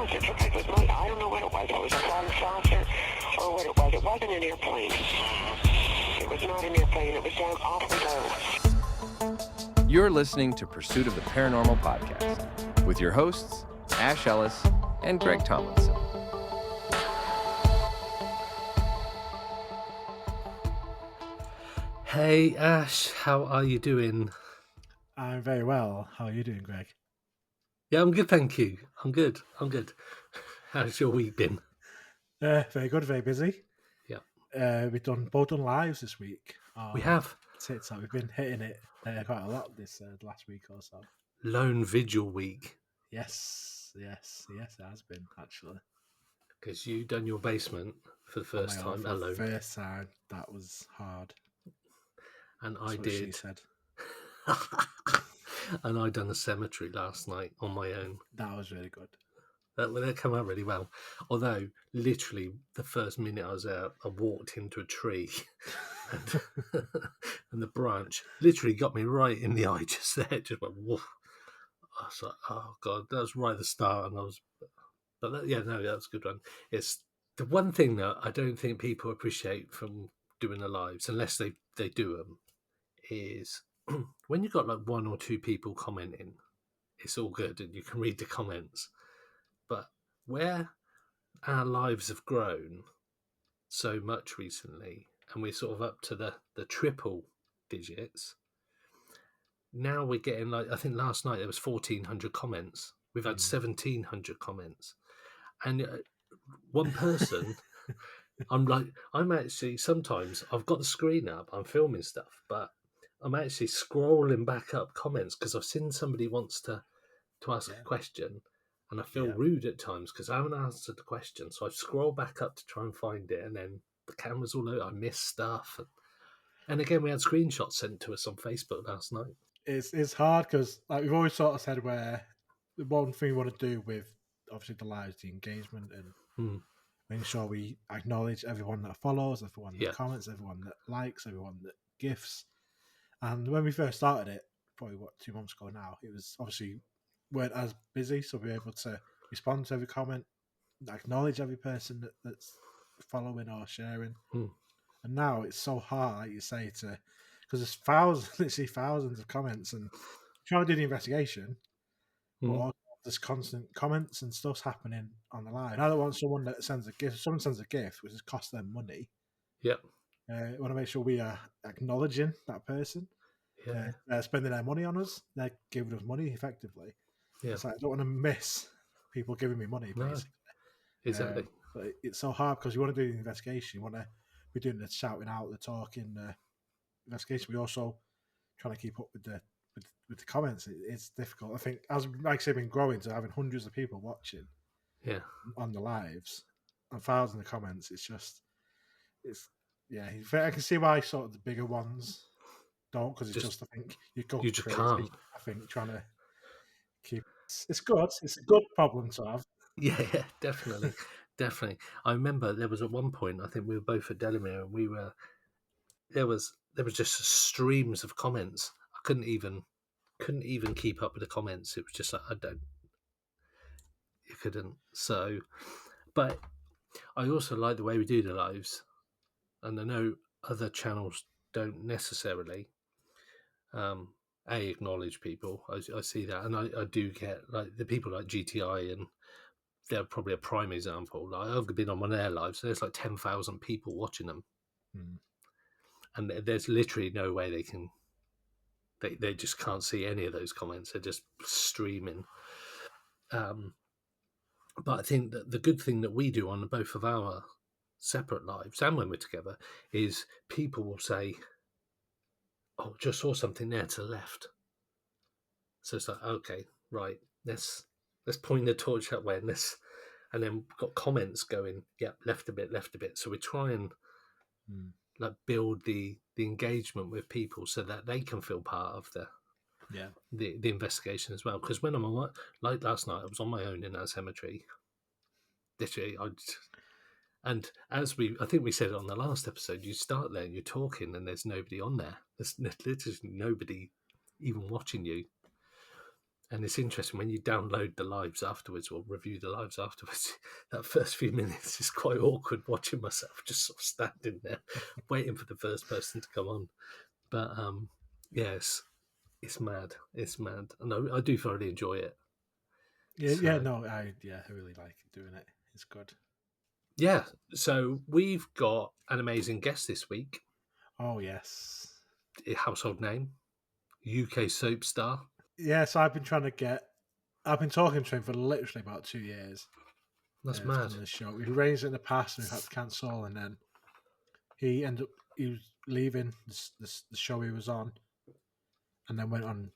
was. It looked like it was mud. I don't know what it was. It was a flying saucer or what it was. It wasn't an airplane. It was not an airplane. It was down off the road. You're listening to Pursuit of the Paranormal podcast with your hosts, Ash Ellis and Greg Tomlinson. Hey Ash, how are you doing? I'm very well. How are you doing, Greg? Yeah, I'm good, thank you. I'm good. How's your week been? Very good, very busy. Yeah. We've both done lives this week. We have. TikTok. We've been hitting it quite a lot this last week or so. Lone Vigil week. Yes, it has been, actually. Because you done your basement for the first time alone. First time, that was hard. And That's I what did. She said. And I done a cemetery last night on my own. That was really good. That came out really well. Although, literally, the first minute I was out, I walked into a tree. And the branch literally got me right in the eye just there. Just went, woof. I was like, oh, God, that was right at the start. And I was... But that was a good one. It's the one thing that I don't think people appreciate from doing the lives, unless they do them, is when you've got like one or two people commenting, it's all good and you can read the comments. But where our lives have grown so much recently, and we're sort of up to the triple digits, now we're getting like, I think last night there was 1,400 comments. We've had 1,700 comments. And one person, I'm actually, sometimes I've got the screen up, I'm filming stuff, but I'm actually scrolling back up comments because I've seen somebody wants to ask a question, and I feel rude at times because I haven't answered the question. So I scroll back up to try and find it, and then the camera's all over, I miss stuff. And again, we had screenshots sent to us on Facebook last night. It's hard because like we've always sort of said where the one thing we want to do with obviously the lives, the engagement, and making sure we acknowledge everyone that follows, everyone that comments, everyone that likes, everyone that gifts. And when we first started it, probably 2 months ago now, it was obviously weren't as busy, so we were able to respond to every comment, acknowledge every person that's following or sharing. And now it's so hard, like you say, because there's literally thousands of comments, and trying to do the investigation, but also there's constant comments and stuff's happening on the live. And I don't want someone that sends a gift. If someone sends a gift, which has cost them money. Yeah. We want to make sure we are acknowledging that person. Yeah. They're spending their money on us. They're giving us money effectively. Yeah. It's like I don't want to miss people giving me money, basically. No, exactly. But it's so hard because you want to do the investigation. You want to be doing the shouting out, the talking, investigation. We also trying to keep up with the comments. It's difficult. I think, as like I say, been growing to having hundreds of people watching, on the lives and thousands of comments. I can see why sort of the bigger ones don't, because it's just I think you just can't. I think trying to keep it's good. It's a good problem to have. Yeah, definitely. I remember there was at one point, I think we were both at Delamere, and there was just streams of comments. I couldn't even keep up with the comments. It was just like you couldn't. So, but I also like the way we do the lives, and I know other channels don't necessarily acknowledge people. I see that, and I do get like the people like GTI, and they're probably a prime example. Like, I've been on one of their lives, so there's like 10,000 people watching them, and there's literally no way they can. They just can't see any of those comments. They're just streaming. But I think that the good thing that we do on both of our separate lives and when we're together is people will say, "Oh, just saw something there to the left." So it's like, okay, right, let's point the torch that way, and then we've got comments going, left a bit. So we try and like build the engagement with people so that they can feel part of the investigation as well. Because when I'm on, like last night, I was on my own in that cemetery. Literally, and as I think we said it on the last episode, you start there and you're talking, and there's nobody on there. There's literally nobody even watching you. And it's interesting when you download the lives afterwards or review the lives afterwards, that first few minutes is quite awkward watching myself just sort of standing there waiting for the first person to come on. But yes, it's mad. It's mad. And I do thoroughly enjoy it. I really like doing it. It's good. Yeah. So we've got an amazing guest this week. Oh, yes. Household name, UK soap star. Yes, I've been talking to him for literally about 2 years. That's mad. On this show. We've arranged it in the past and we've had to cancel, and then he was leaving the show he was on, and then went on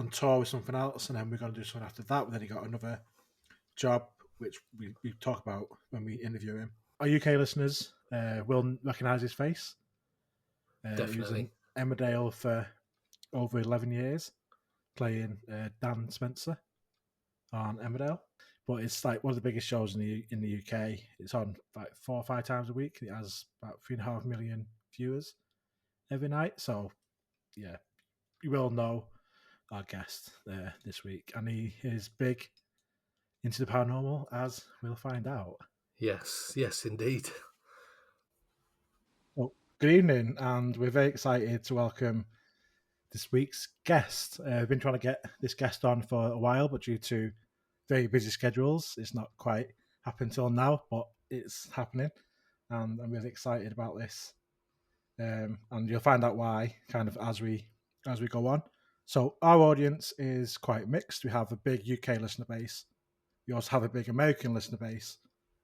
tour with something else, and then we're going to do something after that. But then he got another job, which we talk about when we interview him. Our UK listeners will recognise his face. Definitely. He was in Emmerdale for over 11 years, playing Dan Spencer on Emmerdale. But it's like one of the biggest shows in the UK. It's on like 4 or 5 times a week. It has about 3.5 million viewers every night. So, yeah, you will know our guest this week, and he is big into the paranormal, as we'll find out. Yes, indeed. Well, good evening, and we're very excited to welcome this week's guest. We've been trying to get this guest on for a while, but due to very busy schedules, it's not quite happened till now, but it's happening, and I'm really excited about this. And you'll find out why kind of as we go on. So our audience is quite mixed. We have a big UK listener base. We also have a big American listener base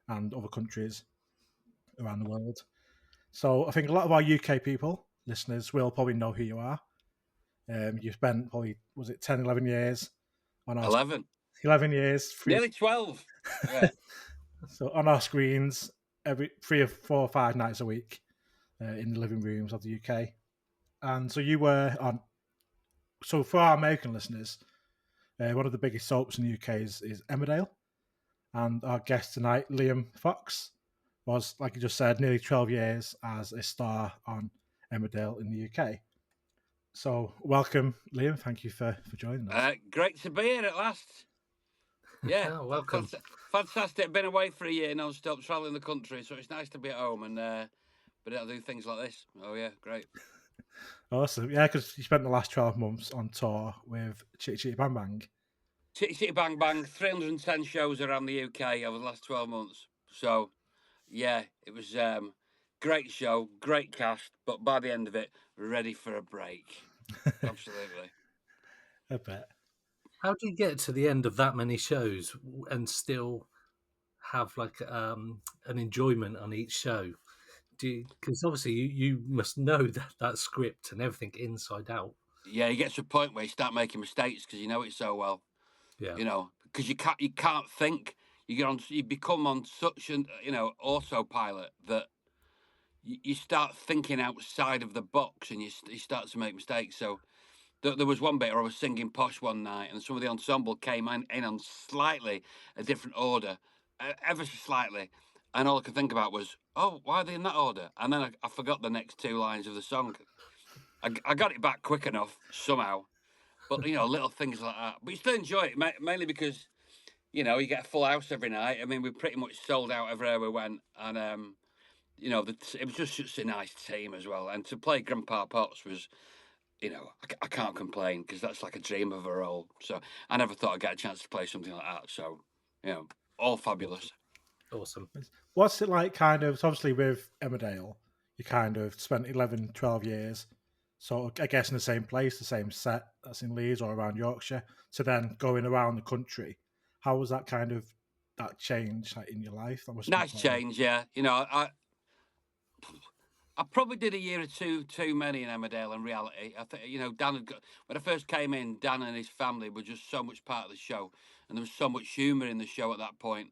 and other countries around the world. So I think a lot of our UK listeners will probably know who you are. You spent probably, was it 10, 11 years on our 11 years. Nearly 12. Yeah. So on our screens every 3 or 4 or 5 nights a week in the living rooms of the UK. And so you were on. So for our American listeners, one of the biggest soaps in the UK is Emmerdale. And our guest tonight, Liam Fox, was, like you just said, nearly 12 years as a star on Emmerdale in the UK. So welcome, Liam. Thank you for joining us. Great to be here at last. Yeah, welcome. Fantastic. Been away for a year non-stop, travelling the country, so it's nice to be at home and but I'll do things like this. Oh yeah, great. Awesome. Yeah, because you spent the last 12 months on tour with Chitty Chitty Bang Bang. Chitty Chitty Bang Bang, 310 shows around the UK over the last 12 months. So, yeah, it was great show, great cast, but by the end of it, ready for a break. Absolutely. I bet. How do you get to the end of that many shows and still have like an enjoyment on each show? Because obviously you must know that script and everything inside out. Yeah, you get to a point where you start making mistakes because you know it so well. Yeah, you know, because you can't think. You become on such an autopilot that you start thinking outside of the box and you start to make mistakes. So there was one bit where I was singing Posh one night and some of the ensemble came in on slightly a different order, ever so slightly, and all I could think about was, oh, why are they in that order? And then I forgot the next 2 lines of the song. I got it back quick enough somehow, but little things like that. But you still enjoy it, mainly because you get a full house every night. I mean, we pretty much sold out everywhere we went, and it was just such a nice team as well. And to play Grandpa Potts was, I can't complain because that's like a dream of a role. So I never thought I'd get a chance to play something like that. So, all fabulous. Awesome. What's it like kind of, obviously with Emmerdale, you kind of spent 11, 12 years, so I guess in the same place, the same set that's in Leeds or around Yorkshire, to then going around the country. How was that kind of, that change like, in your life? That nice change, yeah. I probably did a year or two too many in Emmerdale in reality. I think, Dan had when I first came in, Dan and his family were just so much part of the show, and there was so much humour in the show at that point.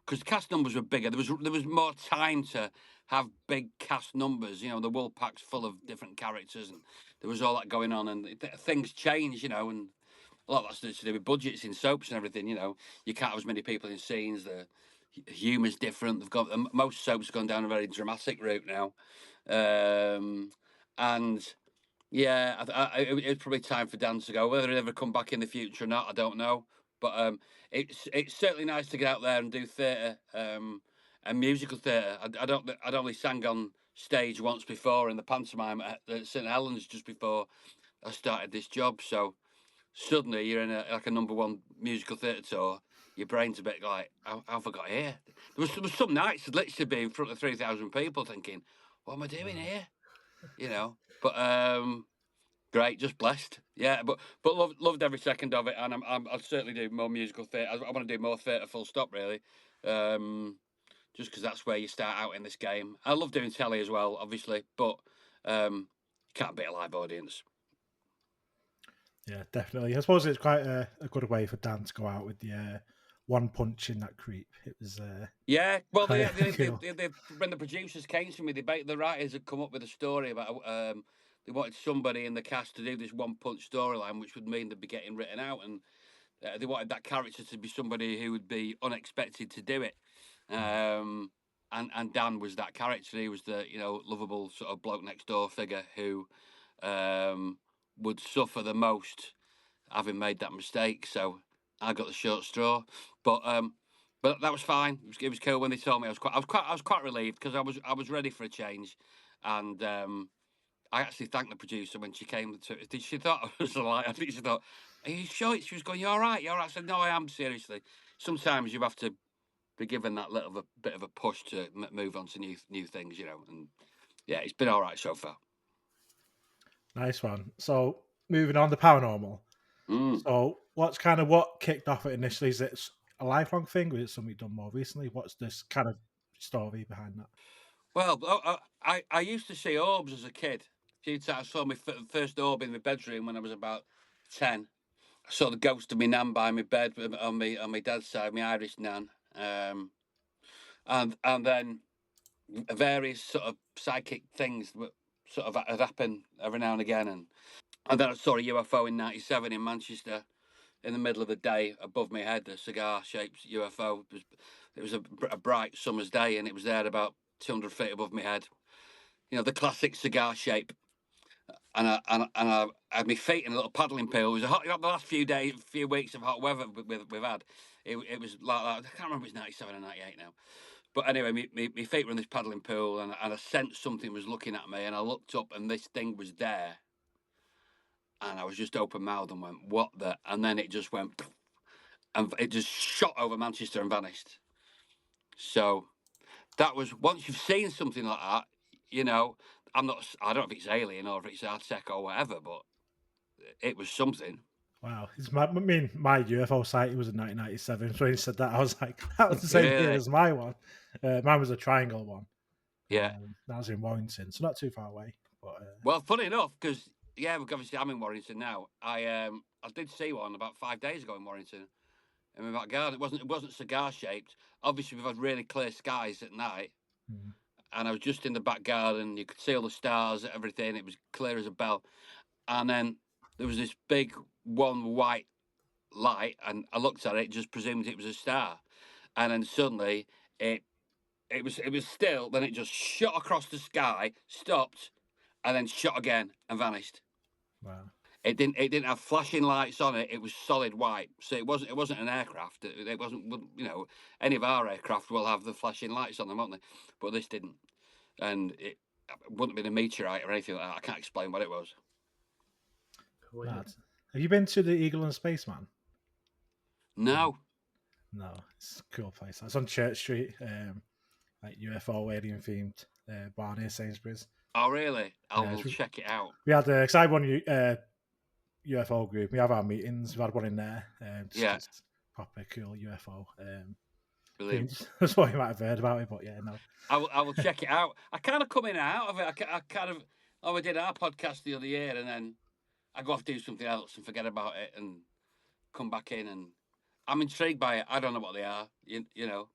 Because cast numbers were bigger. There was more time to have big cast numbers. The Woolpack's full of different characters, and there was all that going on, and things change, and a lot of that's to do with budgets in soaps and everything. You can't have as many people in scenes. The humour's different. Most soaps have gone down a very dramatic route now, and Yeah, it's probably time for Dan to go. Whether he'll ever come back in the future or not, I don't know. But it's certainly nice to get out there and do theatre and musical theatre. I'd only sang on stage once before in the pantomime at St Helens just before I started this job. So suddenly you're in a #1 musical theatre tour. Your brain's a bit like, how have I got here? There was some nights I'd literally be in front of 3,000 people thinking, what am I doing here? You know, but great, just blessed. Yeah, but loved every second of it, and I'll certainly do more musical theatre. I want to do more theatre, full stop, really. Just because that's where you start out in this game. I love doing telly as well, obviously, but you can't beat a live audience. Yeah, definitely. I suppose it's quite a good way for Dan to go out with the one punch in that creep. It was yeah. Well, quite when cool. the producers came to me, the writers had come up with a story about they wanted somebody in the cast to do this one punch storyline, which would mean they'd be getting written out, and they wanted that character to be somebody who would be unexpected to do it. And Dan was that character. He was the lovable sort of bloke next door figure who would suffer the most having made that mistake. So I got the short straw, but that was fine. It was cool when they told me. I was quite relieved because I was ready for a change, and I actually thanked the producer when she came to. She thought I was a lie. I think she thought, "Are you sure?" She was going, "You all right? You all right?" I said, "No, I am, seriously." Sometimes you have to be given that bit of a push to move on to new things, And yeah, it's been all right so far. Nice one. So moving on to paranormal. Mm. So what kicked off it initially? Is it a lifelong thing, or is it something you've done more recently? What's this kind of story behind that? Well, I used to see orbs as a kid. I saw my first orb in my bedroom when I was about 10. I saw the ghost of my nan by my bed on my dad's side, my Irish nan, and then various sort of psychic things that sort of had happened every now and again, and then I saw a UFO in '97 in Manchester in the middle of the day above my head, a cigar-shaped UFO. It was a bright summer's day, and it was there about 200 feet above my head. The classic cigar shape. And I had my feet in a little paddling pool. It was the last few weeks of hot weather we've had. It was like that. I can't remember if it's '97 or '98 now. But anyway, my feet were in this paddling pool, and I sensed something was looking at me, and I looked up, and this thing was there. And I was just open mouthed and went, "What the?" And then it just went, and it just shot over Manchester and vanished. So that was, once you've seen something like that, I don't know if it's alien or if it's Artec or whatever, but it was something. Wow, my UFO sighting was in 1997. So when he said that, I was like, that was the same year Really? as my one. Mine was a triangle one. Yeah. That was in Warrington, so not too far away. But Well, funny enough, because obviously I'm in Warrington now. I did see one about 5 days ago in Warrington in my back garden. It wasn't cigar shaped. Obviously, we've had really clear skies at night, and I was just in the back garden. You could see all the stars, everything. It was clear as a bell. And then there was this big one white light, and I looked at it, just presumed it was a star, and then suddenly it was still. Then it just shot across the sky, stopped, and then shot again and vanished. wow. It didn't have flashing lights on it. It was solid white. So it wasn't an aircraft. It wasn't, any of our aircraft will have the flashing lights on them, won't they? But this didn't, and it wouldn't have been a meteorite or anything like that. I can't explain what it was. Mad. Have you been to the Eagle and Spaceman? No. No, it's a cool place. It's on Church Street, like UFO alien themed bar near Sainsbury's. Oh, really? I'll check it out. We had because I won UFO group. We have our meetings. We had one in there. Just proper cool UFO. Brilliant. That's what you might have heard about it, but yeah, no. I will check it out. I kind of come in and out of it. I kind of we did our podcast the other year, and then I go off do something else and forget about it, and come back in, and I'm intrigued by it. I don't know what they are. You know,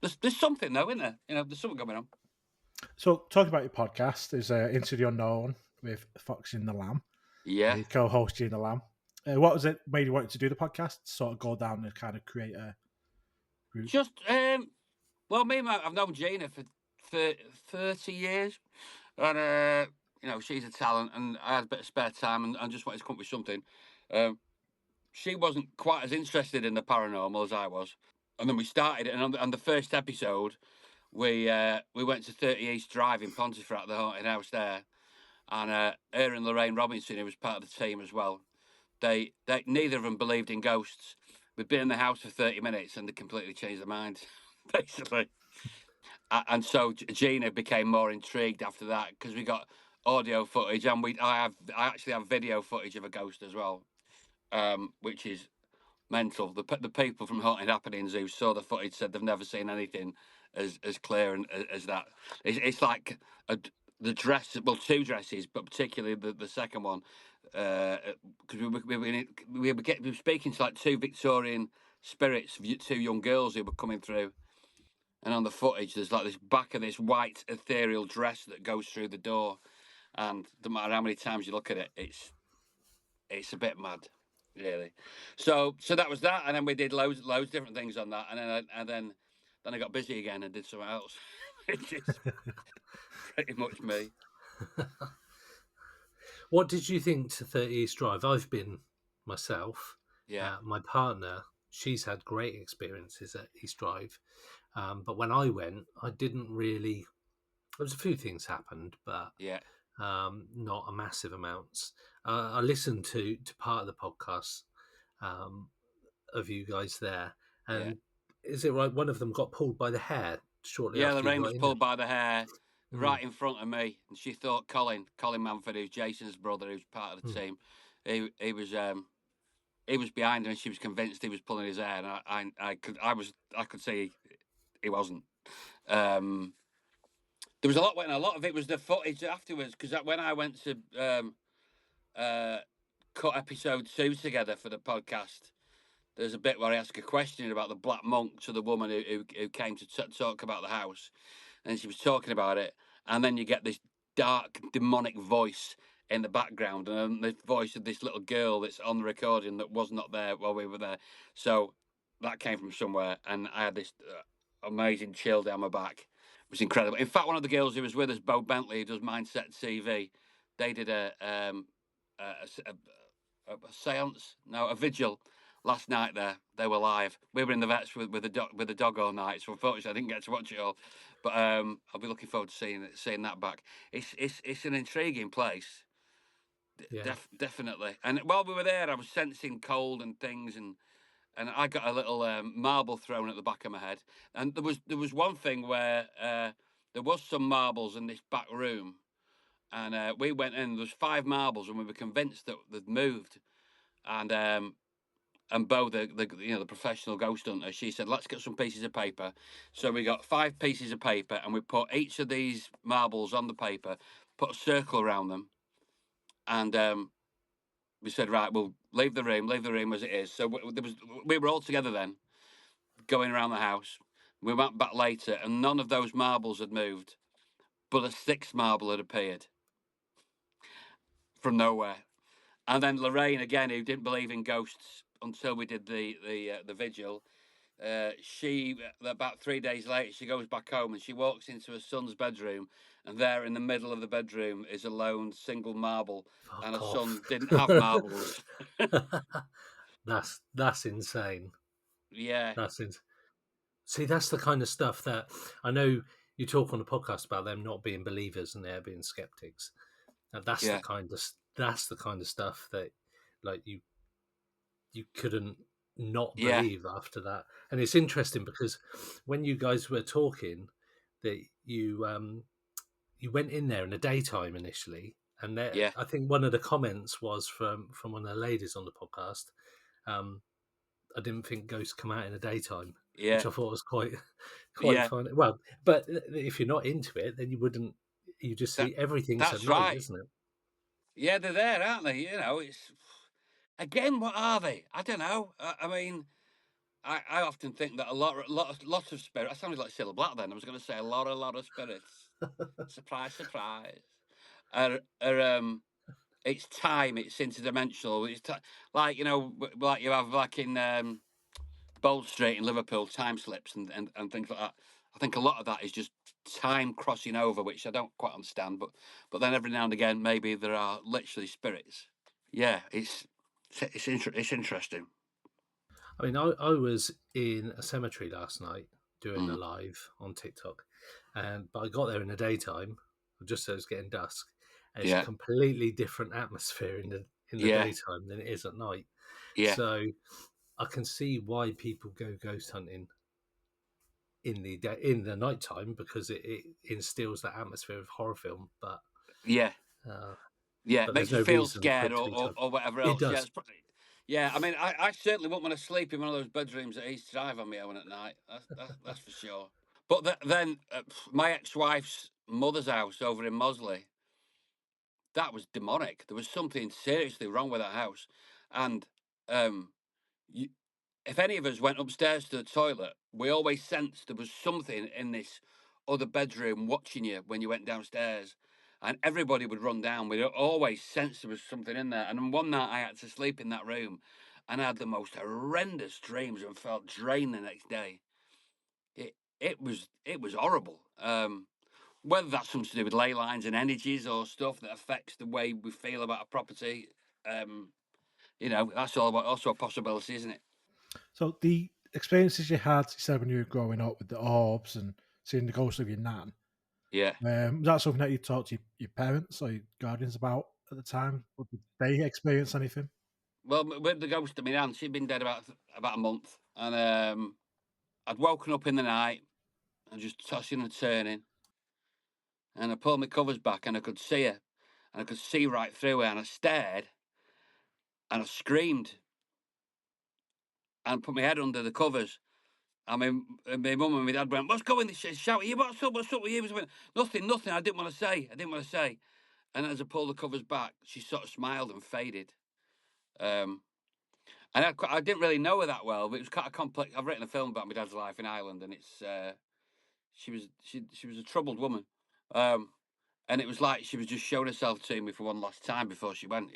there's something though, isn't there? There's something going on. So talking about your podcast is Into the Unknown with Foxy and the Lamb. Yeah. You co-host Gina Lamb. What was it made you want to do the podcast? Sort of go down and kind of create a group? Just well, I've known Gina for 30 years, and she's a talent, and I had a bit of spare time and just wanted to come up with something. She wasn't quite as interested in the paranormal as I was, and then we started it. And on the first episode, we went to 30 East Drive in Pontefract, the haunted house there, and her and Lorraine Robinson, who was part of the team as well. They neither of them believed in ghosts. We'd been in the house for 30 minutes and they completely changed their minds, basically. And so Gina became more intrigued after that because we got audio footage, and I actually have video footage of a ghost as well, which is mental. The people from Haunted Happenings who saw the footage said they've never seen anything as clear and as that. It's like the dress, well, two dresses, but particularly the second one, because we were speaking to like two Victorian spirits, two young girls who were coming through. And on the footage, there's like this back of this white ethereal dress that goes through the door, and no matter how many times you look at it, it's a bit mad, really. So that was that, and then we did loads different things on that, and then I got busy again and did something else, which is pretty much me. What did you think to 30 East Drive? I've been myself. Yeah. My partner, she's had great experiences at East Drive. But when I went, I didn't really. There was a few things happened, but yeah, not a massive amounts. I listened to part of the podcast of you guys there, and is it right? One of them got pulled by the hair shortly. Yeah, after Lorraine was pulled there. by the hair right in front of me, and she thought Colin Manford, who's Jason's brother, who's part of the team, he was behind her, and she was convinced he was pulling his hair, and I could see he wasn't. There was a lot when a lot of it was the footage afterwards, because when I went to cut episode 2 together for the podcast, there's a bit where I ask a question about the black monk to the woman who came to talk about the house, and she was talking about it, and then you get this dark demonic voice in the background, and the voice of this little girl that's on the recording that was not there while we were there. So that came from somewhere, and I had this amazing chill down my back. It was incredible. In fact, one of the girls who was with us, Bo Bentley, who does Mindset TV, they did a seance, no, a vigil last night there. They were live. We were in the vets with the dog all night, so unfortunately I didn't get to watch it all. But I'll be looking forward to seeing that back. It's an intriguing place. Yeah. Definitely. And while we were there, I was sensing cold and things, and I got a little marble thrown at the back of my head. And there was one thing where there was some marbles in this back room, and we went in. There was 5 marbles, and we were convinced that they'd moved. And Bo, the professional ghost hunter, she said, "Let's get some pieces of paper." So we got 5 pieces of paper, and we put each of these marbles on the paper, put a circle around them, and we said, "Right, we'll leave the room as it is." So we were all together then, going around the house. We went back later, and none of those marbles had moved, but a 6th marble had appeared from nowhere. And then Lorraine, again, who didn't believe in ghosts until we did the vigil, she, about 3 days later, she goes back home and she walks into her son's bedroom, and there in the middle of the bedroom is a lone single marble. Fuck And her off. son didn't have marbles. That's insane. Yeah. See, that's the kind of stuff that I know you talk on the podcast about them not being believers and they're being skeptics. And that's the kind of stuff that, like, you couldn't not believe after that. And it's interesting because when you guys were talking, that you went in there in the daytime initially, and I think one of the comments was from one of the ladies on the podcast. I didn't think ghosts come out in the daytime, which I thought was quite funny. Well, but if you're not into it, then you wouldn't. You just see everything's that's at night, right, isn't it? Yeah, they're there, aren't they? It's again, what are they? I don't know. I mean, I often think that a lot of spirits. I sounded like Cilla Black then. I was going to say a lot of spirits. Surprise, surprise. It's time. It's interdimensional. It's like you have like in Bold Street in Liverpool, time slips and things like that. I think a lot of that is just time crossing over, which I don't quite understand. But then every now and again, maybe there are literally spirits. Yeah, it's interesting. I mean, I was in a cemetery last night doing a Mm. live on TikTok, but I got there in the daytime, just so it's getting dusk, and it's a Yeah, completely different atmosphere in the yeah, daytime than it is at night. yeah, So I can see why people go ghost hunting in the nighttime, because it instills that atmosphere of horror film. But yeah, uh, yeah. It but there's makes you no feel reason for scared it to be time. or whatever It else. Yeah, does. it's probably, yeah. I mean, I certainly wouldn't want to sleep in one of those bedrooms at East Drive on my own at night. That's for sure. But then my ex-wife's mother's house over in Mosley, that was demonic. There was something seriously wrong with that house, and um, you, if any of us went upstairs to the toilet, we always sensed there was something in this other bedroom watching you when you went downstairs. And everybody would run down. We'd always sensed there was something in there. And then one night I had to sleep in that room and I had the most horrendous dreams and felt drained the next day. It was horrible. Whether that's something to do with ley lines and energies or stuff that affects the way we feel about a property, that's also a possibility, isn't it? So the experiences you had, you said when you were growing up with the orbs and seeing the ghost of your nan, Yeah. was that something that you talked to your parents or your guardians about at the time? Or did they experience anything? Well, with the ghost of my aunt, she'd been dead about a month, and I'd woken up in the night and just tossing and turning, and I pulled my covers back and I could see her, and I could see right through her, and I stared, and I screamed, and put my head under the covers. I mean, my mum and my dad went, "What's going?" They shouted, "You what's up? What's up with you?" I went, "Nothing, nothing." I didn't want to say. And as I pulled the covers back, she sort of smiled and faded. Um, And I didn't really know her that well, but it was kind of complex. I've written a film about my dad's life in Ireland, and it's she was a troubled woman, and it was like she was just showing herself to me for one last time before she went.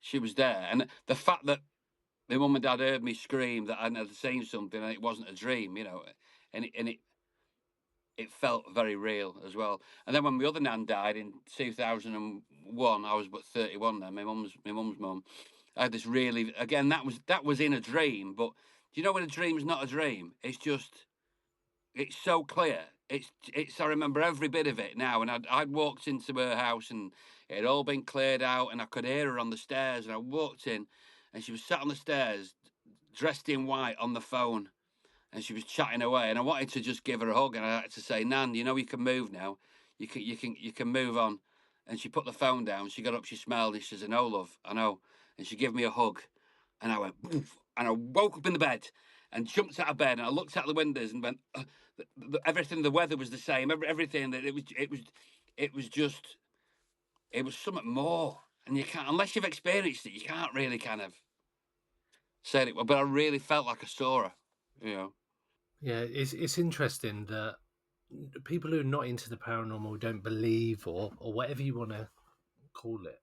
She was there, and the fact that my mum and dad heard me scream that I had seen something and it wasn't a dream, and it felt very real as well. And then when my other nan died in 2001, I was about 31 then. My mum's mum. I had this really, again, that was in a dream. But do you know when a dream's not a dream? It's so clear. I remember every bit of it now. And I'd walked into her house and it had all been cleared out, and I could hear her on the stairs. And I walked in, and she was sat on the stairs, dressed in white, on the phone, and she was chatting away, and I wanted to just give her a hug, and I had to say, "Nan, you can move now. You can move on." And she put the phone down. She got up, she smiled, and she says, "I know, love, I know." And she gave me a hug, and I went, "Woof," and I woke up in the bed and jumped out of bed, and I looked out the windows and went, everything. The weather was the same. Everything that it was something more. And you can't, unless you've experienced it, you can't really kind of say it. But I really felt like I saw her. Yeah, it's interesting that people who are not into the paranormal, don't believe, or whatever you want to call it.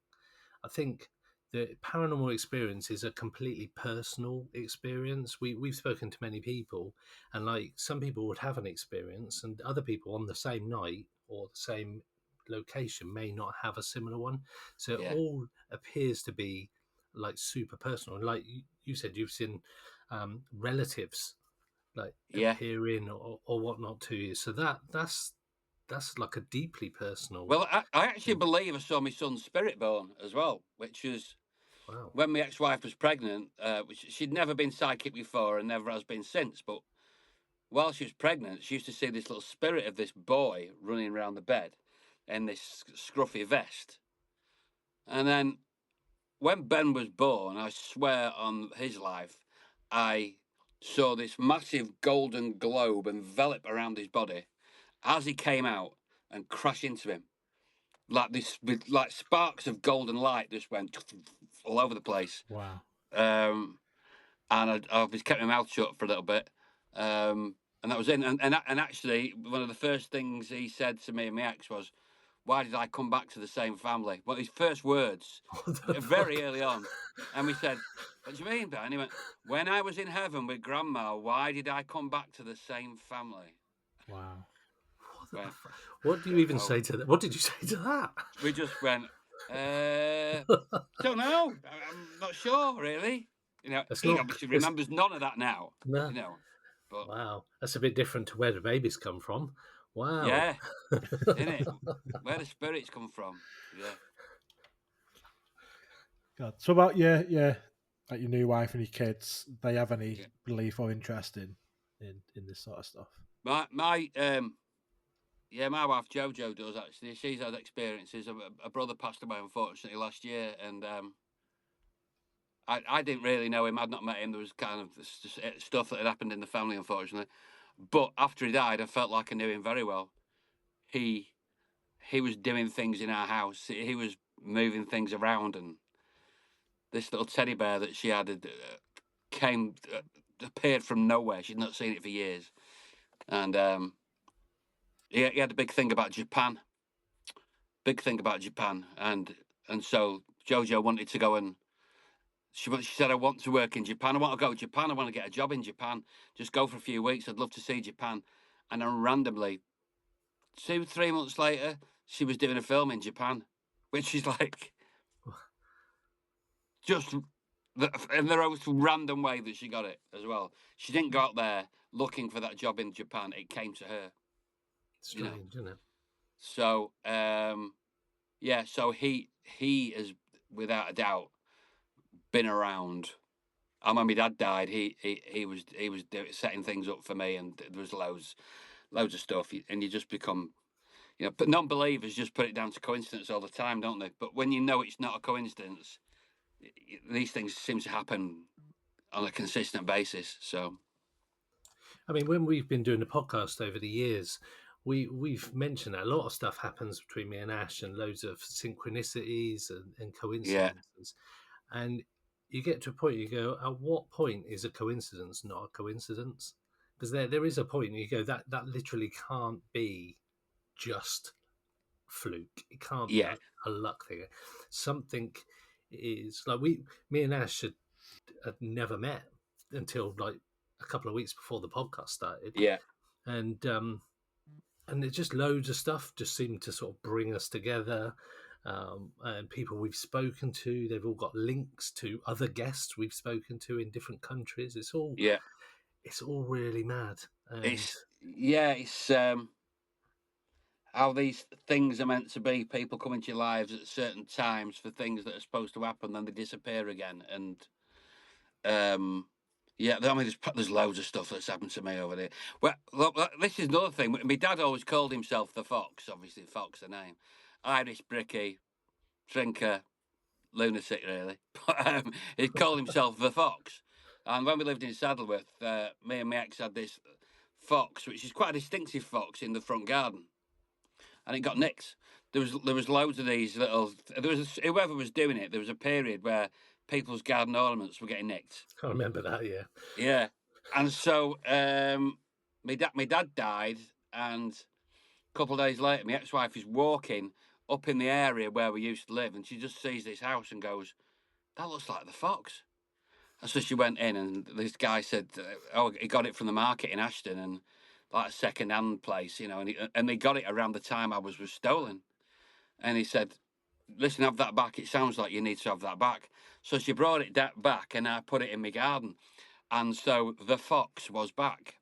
I think the paranormal experience is a completely personal experience. We've spoken to many people, and like some people would have an experience, and other people on the same night or the same location may not have a similar one. So it Yeah. all appears to be like super personal. And like you said, you've seen relatives like Yeah. appearing or whatnot to you. So that's like a deeply personal Well, I actually thing. believe I saw my son's spirit born as well, which was Wow. when my ex-wife was pregnant. Which she'd never been psychic before and never has been since. But while she was pregnant, she used to see this little spirit of this boy running around the bed in this scruffy vest. And then when Ben was born, I swear on his life, I saw this massive golden globe envelop around his body as he came out and crash into him. Like this, with like sparks of golden light just went all over the place. Wow. And I just kept my mouth shut for a little bit. And that was it. And actually, one of the first things he said to me and my ex was, "Why did I come back to the same family?" Well, his first words, What the very fuck? early on. And we said, "What do you mean, Ben?" He went, "When I was in heaven with Grandma, why did I come back to the same family?" Wow. What do you even say to that? What did you say to that? We just went, don't know. I'm not sure, really. He obviously remembers none of that now. No. But wow, that's a bit different to where the babies come from. Wow. Yeah, isn't it? Where the spirits come from. Yeah. God. So about like your new wife and your kids, they have any belief or interest in this sort of stuff? My wife Jojo does actually. She's had experiences. A brother passed away unfortunately last year, and I didn't really know him. I'd not met him. There was kind of stuff that had happened in the family, unfortunately. But after he died, I felt like I knew him very well. He was doing things in our house. He was moving things around, and this little teddy bear that she had appeared from nowhere. She'd not seen it for years, and he had a big thing about Japan. And so Jojo wanted to go and she said, I want to work in Japan. I want to go to Japan. I want to get a job in Japan. Just go for a few weeks. I'd love to see Japan. And then randomly, 2-3 months later, she was doing a film in Japan, which is like just in the most random way that she got it as well. She didn't go out there looking for that job in Japan. It came to her. Strange, isn't it? So, so he has, without a doubt, been around. And when my dad died, he was setting things up for me, and there was loads of stuff, and you just become, but non-believers just put it down to coincidence all the time, don't they? But when you know it's not a coincidence, these things seem to happen on a consistent basis. So, I mean, when we've been doing the podcast over the years, we've mentioned that a lot of stuff happens between me and Ash, and loads of synchronicities and coincidences. And you get to a point, you go, at what point is a coincidence not a coincidence? Because there is a point, you go, that literally can't be just fluke. It can't be a luck thing. Something is like me and Ash had never met until like a couple of weeks before the podcast started. Yeah. And it's just loads of stuff just seemed to sort of bring us together. And people we've spoken to, they've all got links to other guests we've spoken to in different countries. It's all really mad. And it's how these things are meant to be. People come into your lives at certain times for things that are supposed to happen, then they disappear again. And I mean, there's loads of stuff that's happened to me over there. Well, look, this is another thing. My dad always called himself the Fox. Obviously, Fox, the name. Irish bricky, drinker, lunatic, really. But he called himself the Fox. And when we lived in Saddleworth, me and my ex had this fox, which is quite a distinctive fox in the front garden, and it got nicked. There was loads of these little. Whoever was doing it, there was a period where people's garden ornaments were getting nicked. I remember that, yeah. Yeah, and so my dad died, and a couple of days later, my ex-wife is walking up in the area where we used to live, and she just sees this house and goes, "That looks like the Fox." And so she went in, and this guy said, he got it from the market in Ashton, and like a second-hand place, and they got it around the time ours was stolen. And he said, "Listen, have that back. It sounds like you need to have that back." So she brought it back, and I put it in my garden. And so the Fox was back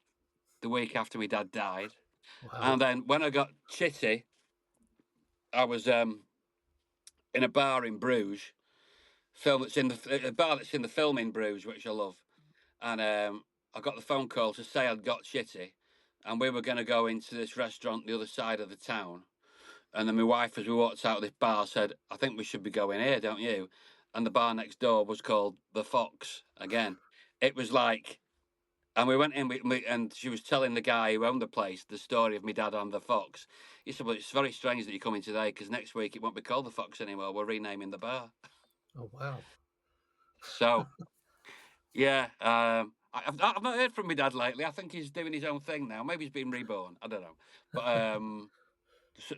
the week after my dad died. Wow. And then when I got Chitty, I was in a bar in Bruges, a bar that's in the film in Bruges, which I love. And I got the phone call to say I'd got Chitty, and we were going to go into this restaurant the other side of the town. And then my wife, as we walked out of this bar, said, "I think we should be going here, don't you?" And the bar next door was called The Fox again. It was like, and we went in, and she was telling the guy who owned the place the story of my dad and the Fox. He said, "Well, it's very strange that you're coming today, because next week it won't be called The Fox anymore. We're renaming the bar." Oh, wow. So, yeah, I've not heard from my dad lately. I think he's doing his own thing now. Maybe he's been reborn. I don't know. But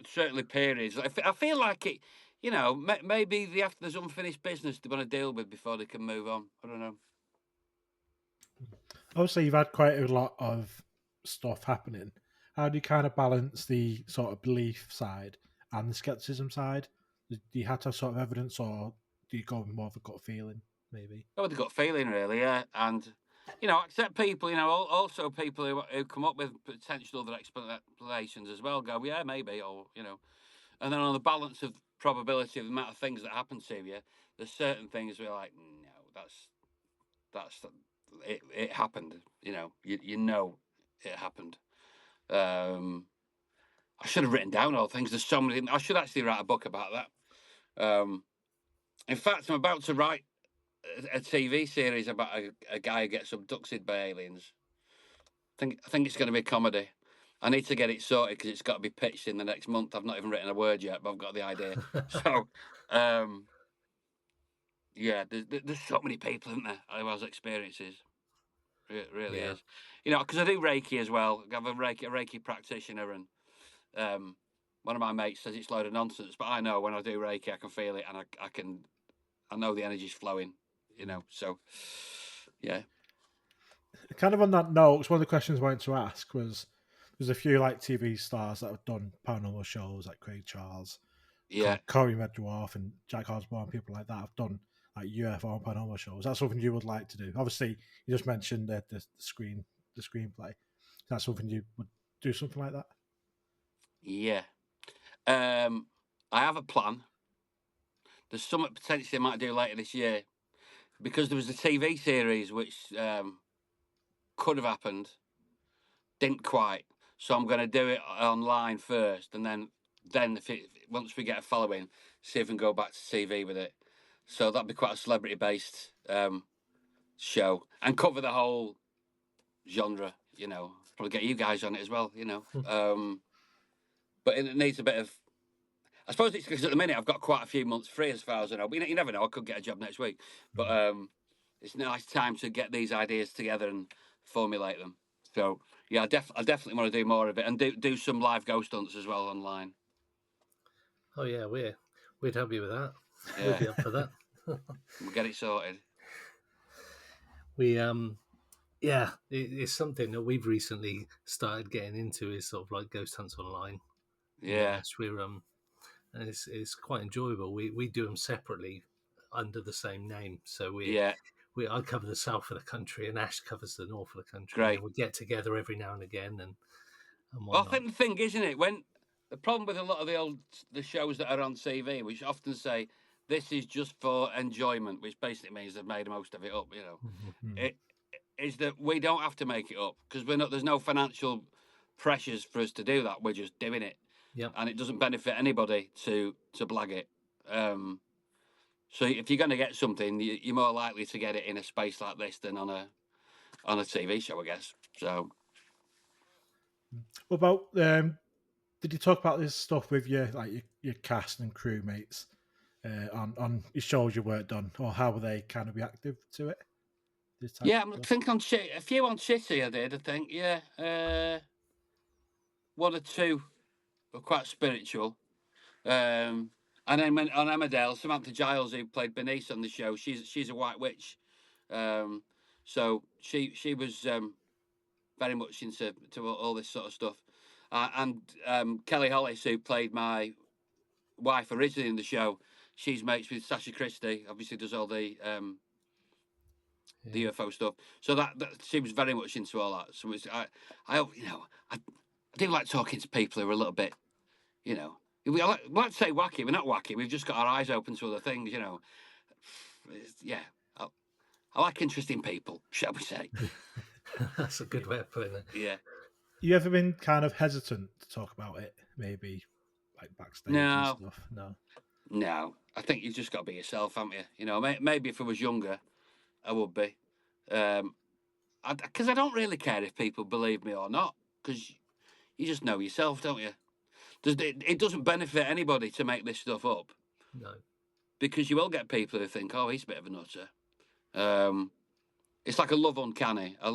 certainly periods. I feel like it, maybe there's unfinished business they're going to deal with before they can move on. I don't know. Obviously, you've had quite a lot of stuff happening. how do you kind of balance the sort of belief side and the skepticism side? Do you have to have sort of evidence, or do you go with more of a gut feeling, maybe? Oh, the gut feeling, really, yeah. And, accept people, also people who come up with potential other explanations as well, go, yeah, maybe, or, And then on the balance of probability of the amount of things that happen to you, there's certain things we're like, no, that's it happened. You know it happened. I should have written down all things. There's so many. I should actually write a book about that. In fact, I'm about to write a TV series about a guy who gets abducted by aliens. I think it's going to be a comedy. I need to get it sorted because it's got to be pitched in the next month. I've not even written a word yet, but I've got the idea. So, yeah, there's so many people, isn't there, who has experiences. It really is. Because I do Reiki as well. I have a Reiki practitioner, and one of my mates says it's a load of nonsense, but I know when I do Reiki, I can feel it, and I know the energy's flowing, so, yeah. Kind of on that note, one of the questions I wanted to ask was, there's a few like TV stars that have done paranormal shows, like Craig Charles, Yeah. Corey Medworth, and Jack Osborne, people like that have done like UFO and paranormal shows. That's something you would like to do. Obviously, you just mentioned the screenplay. Is that something you would do, something like that? Yeah. I have a plan. There's something potentially I might do later this year, because there was a TV series which could have happened, didn't quite. So I'm going to do it online first, and then once we get a following, see if we can go back to TV with it. So that'd be quite a celebrity-based show and cover the whole genre. Probably get you guys on it as well. But it needs a bit of. I suppose it's because at the minute I've got quite a few months free, as far as I know. But you never know; I could get a job next week. But it's a nice time to get these ideas together and formulate them. So yeah, I definitely want to do more of it and do some live ghost hunts as well online. Oh yeah, we'd help you with that. Yeah. We'd be up for that. We'll get it sorted. It's something that we've recently started getting into, is sort of like ghost hunts online. Yeah. Yes, we're and it's quite enjoyable. We do them separately under the same name. So I cover the south of the country and Ash covers the north of the country. Great. And we get together every now and again and well, I think the thing, isn't it, when the problem with a lot of the shows that are on TV, which often say this is just for enjoyment, which basically means they've made most of it up. It is that we don't have to make it up because there's no financial pressures for us to do that. We're just doing it. Yep. And it doesn't benefit anybody to blag it. So if you're going to get something, you're more likely to get it in a space like this than on a TV show, I guess. So. What about did you talk about this stuff with your cast and crewmates on your shows you worked on, or how were they kind of reactive to it? Yeah, I think a few on Chitty I did. I think one or two were quite spiritual. And then on Emmerdale, Samantha Giles, who played Bernice on the show, she's a white witch. So she was very much into all this sort of stuff. And Kelly Hollis, who played my wife originally in the show, she's mates with Sasha Christie. Obviously, does all the UFO stuff. So that she was very much into all that. So I do like talking to people who are a little bit, we like to say wacky. We're not wacky. We've just got our eyes open to other things, Yeah, I like interesting people, shall we say? That's a good way of putting it. Yeah. You ever been kind of hesitant to talk about it? Maybe like backstage and stuff? No. I think you've just got to be yourself, haven't you? Maybe if I was younger, I would be. Because I don't really care if people believe me or not, because you just know yourself, don't you? It doesn't benefit anybody to make this stuff up. No. Because you will get people who think, oh, he's a bit of a nutter. It's like I love Uncanny. I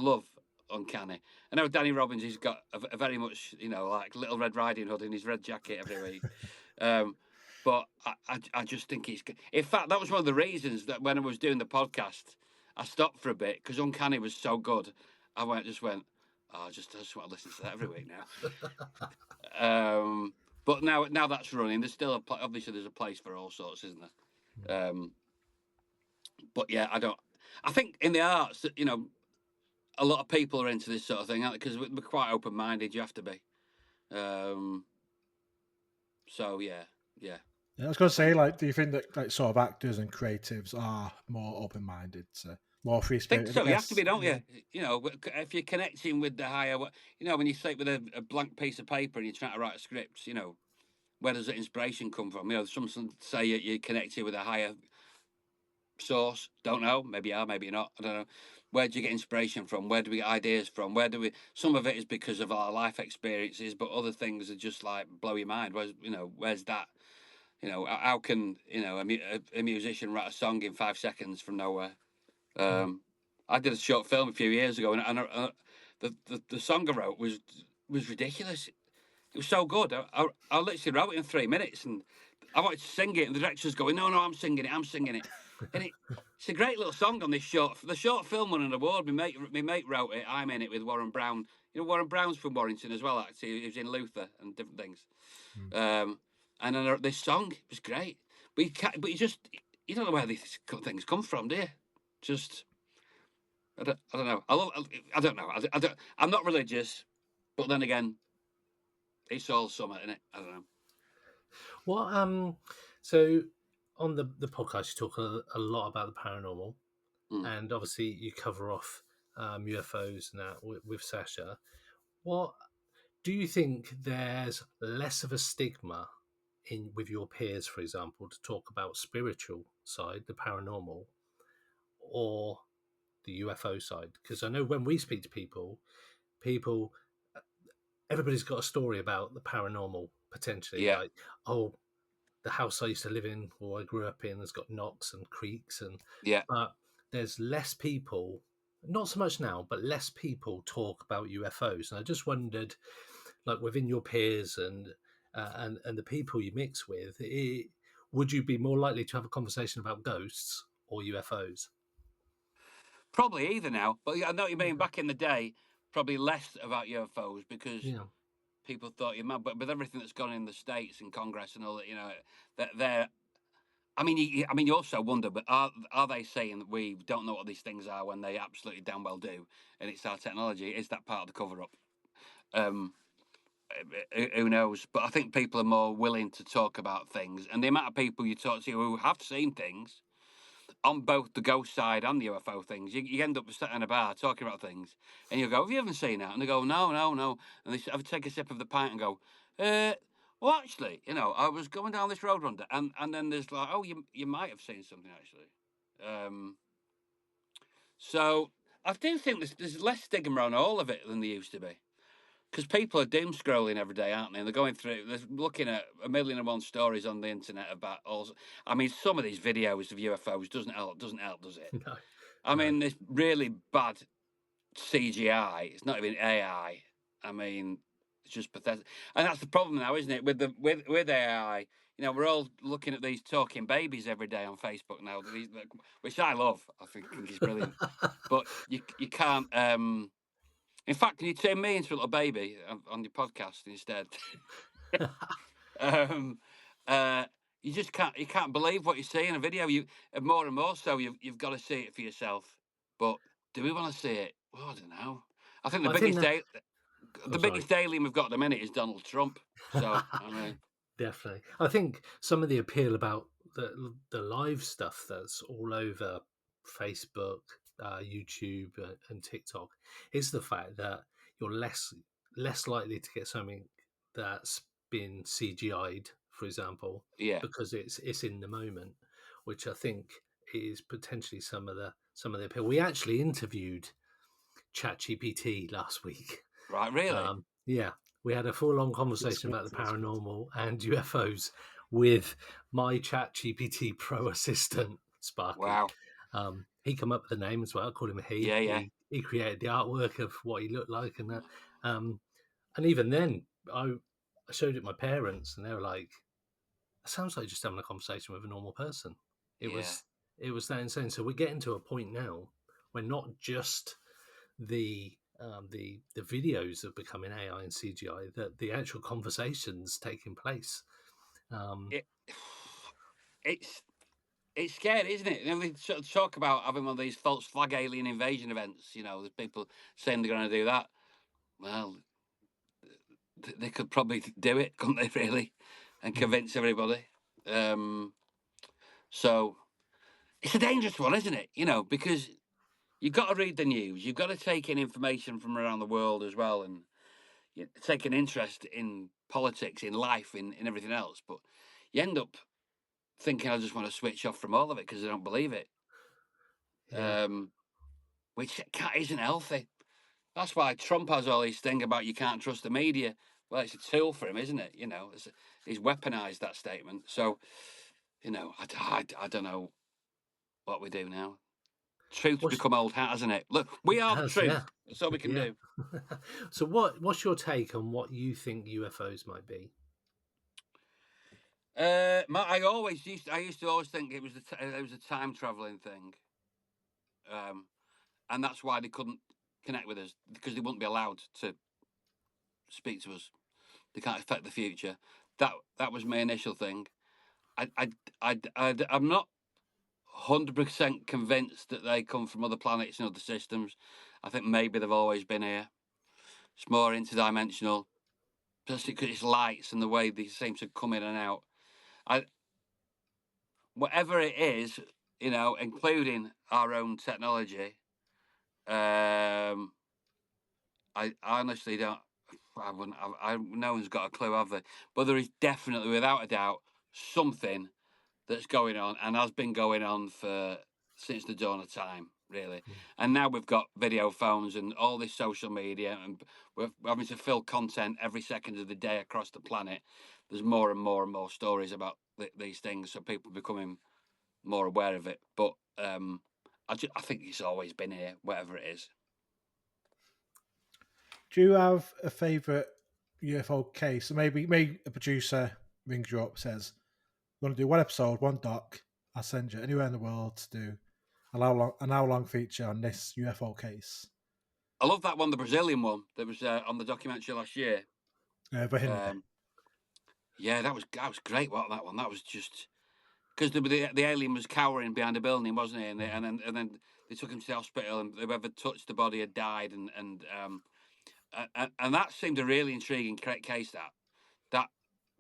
know Danny Robbins, he's got a very much, like Little Red Riding Hood in his red jacket every week. But I just think he's good. In fact, that was one of the reasons that when I was doing the podcast, I stopped for a bit because Uncanny was so good. I just went, I just want to listen to that every week now. But now that's running. There's still obviously there's a place for all sorts, isn't there? But yeah, I think in the arts, a lot of people are into this sort of thing because we're quite open-minded. You have to be. So yeah. Yeah, I was going to say, do you think that sort of actors and creatives are more open-minded, more free I think spirited? so. You have to be, don't you? If you're connecting with the higher, when you sit with a blank piece of paper and you're trying to write a script, where does the inspiration come from? Some say you're connected with a higher source. Don't know. Maybe you are, maybe you're not. I don't know. Where do you get inspiration from? Where do we get ideas from? Some of it is because of our life experiences, but other things are just like blow your mind. Where's that? How can a musician write a song in 5 seconds from nowhere? I did a short film a few years ago, and the song I wrote was ridiculous. It was so good. I literally wrote it in 3 minutes, and I wanted to sing it, and the director's going, "No, I'm singing it," and it's a great little song on this the short film won an award. My mate wrote it. I'm in it with Warren Brown. Warren Brown's from Warrington as well. Actually, he was in Luther and different things. And then this song was great, but you don't know where these things come from, do you? Just I don't know. I don't know. I'm not religious, but then again, it's all summer, isn't it? I don't know. Well, so on the podcast, you talk a lot about the paranormal, and obviously you cover off UFOs and that with Sasha. What do you think? There's less of a stigma with your peers, for example, to talk about spiritual side, the paranormal, or the UFO side? Because I know when we speak to people, everybody's got a story about the paranormal potentially. Yeah. Like, oh, the house I used to live in or I grew up in has got knocks and creaks, but there's less people, not so much now, but less people talk about UFOs. And I just wondered, like within your peers and the people you mix with, would you be more likely to have a conversation about ghosts or UFOs? Probably either now, but I know what you mean. Back in the day, probably less about UFOs because people thought you're mad. But with everything that's gone in the States and Congress and all that, they're. I mean, you also wonder, but are they saying that we don't know what these things are when they absolutely damn well do, and it's our technology? Is that part of the cover up? Who knows? But I think people are more willing to talk about things, and the amount of people you talk to who have seen things on both the ghost side and the UFO things, you end up sitting in a bar talking about things, and you go, "Have you ever seen that?" And they go, "No, no, no." And they take a sip of the pint and go, "Well, actually, I was going down this road under," and then there's like, "Oh, you might have seen something actually." So I do think there's less stigma on all of it than there used to be. Because people are doom scrolling every day, aren't they? And they're going through, they're looking at 1,000,001 stories on the internet about all. I mean, some of these videos of UFOs doesn't help, does it? No. I mean, it's really bad CGI. It's not even AI. I mean, it's just pathetic. And that's the problem now, isn't it? With AI, we're all looking at these talking babies every day on Facebook now, which I love. I think is brilliant. But you can't. In fact, can you turn me into a little baby on your podcast instead? You just can't believe what you see in a video. More and more so you've got to see it for yourself. But do we want to see it? Well, I don't know. I think the biggest alien we've got at the minute is Donald Trump. So I mean, definitely. I think some of the appeal about the live stuff that's all over Facebook, YouTube, and TikTok is the fact that you're less likely to get something that's been CGI'd, for example, because it's in the moment, which I think is potentially some of the appeal. We actually interviewed ChatGPT last week. Right, really? Yeah, we had a full-on conversation about the paranormal and UFOs with my ChatGPT Pro assistant, Sparky. Wow. He came up with the name as well. I called him a he. Yeah. He created the artwork of what he looked like and that. And even then, I showed it to my parents, and they were like, "It sounds like just having a conversation with a normal person." It was that insane. So we're getting to a point now where not just the the videos of becoming AI and CGI, the actual conversations taking place. It's scary, isn't it? They sort of talk about having one of these false flag alien invasion events. There's people saying they're going to do that. Well, they could probably do it, couldn't they? Really, and convince everybody. So it's a dangerous one, isn't it? Because you've got to read the news, you've got to take in information from around the world as well, and take an interest in politics, in life, in everything else. But you end up thinking, I just want to switch off from all of it because I don't believe it. Yeah. Which isn't healthy. That's why Trump has all this thing about you can't trust the media. Well, it's a tool for him, isn't it? He's weaponized that statement. So, I don't know what we do now. Truth's become old hat, hasn't it? Look, we are the truth. Yeah. That's all we can do. So what's your take on what you think UFOs might be? I used to always think it was a time traveling thing, and that's why they couldn't connect with us, because they wouldn't be allowed to speak to us. They can't affect the future. That was my initial thing. I'm not 100% convinced that they come from other planets and other systems. I think maybe they've always been here. It's more interdimensional, especially because it's lights and the way they seem to come in and out. Whatever it is, including our own technology, I honestly don't. I wouldn't. No one's got a clue, have they? But there is definitely, without a doubt, something that's going on and has been going on since the dawn of time, really. And now we've got video phones and all this social media, and we're having to fill content every second of the day across the planet. There's more and more and more stories about these things, so people are becoming more aware of it. But I think it's always been here, whatever it is. Do you have a favourite UFO case? So maybe a producer rings you up, says, "We're going to do one episode, one doc. I'll send you anywhere in the world to do an hour-long feature on this UFO case." I love that one, the Brazilian one that was on the documentary last year. Yeah, that was great. What that one? That was just because the alien was cowering behind a building, wasn't he? And then they took him to the hospital, and whoever touched the body had died, and that seemed a really intriguing case. That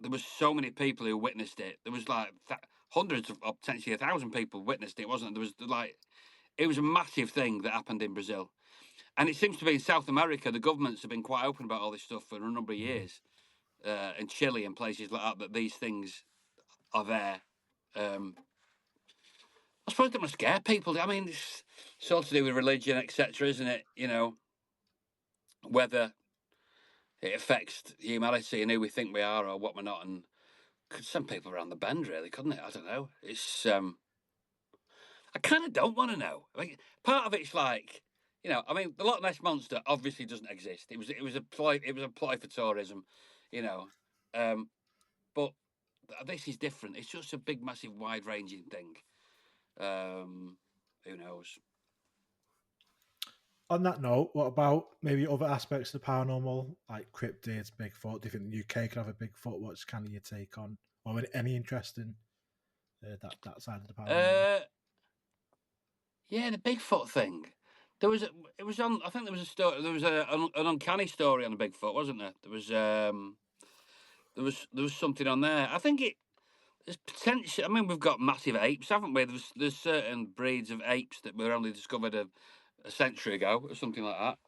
there was so many people who witnessed it. There was like hundreds or potentially 1,000 people witnessed it, wasn't it? It was a massive thing that happened in Brazil, and it seems to be in South America. The governments have been quite open about all this stuff for a number of years. In Chile and places like that these things are there. I suppose that must scare people. I mean, it's all to do with religion, etc., isn't it? Whether it affects humanity and who we think we are or what we're not, and could send people around the bend, really, couldn't it? I don't know. It's I kind of don't want to know. I mean, part of it's like, I mean, the Loch Ness monster obviously doesn't exist. It was a ploy. It was a ploy for tourism, but this is different. It's just a big, massive, wide-ranging thing. Who knows? On that note, what about maybe other aspects of the paranormal, like cryptids, Bigfoot? Do you think the UK could have a Bigfoot? What's kind of your take on, or any interest in that side of the paranormal? Yeah, the Bigfoot thing. It was on. I think there was a story. There was an uncanny story on the Bigfoot, wasn't there? There was something on there. I think there's potential. I mean, we've got massive apes, haven't we? There's certain breeds of apes that were only discovered a century ago, or something like that.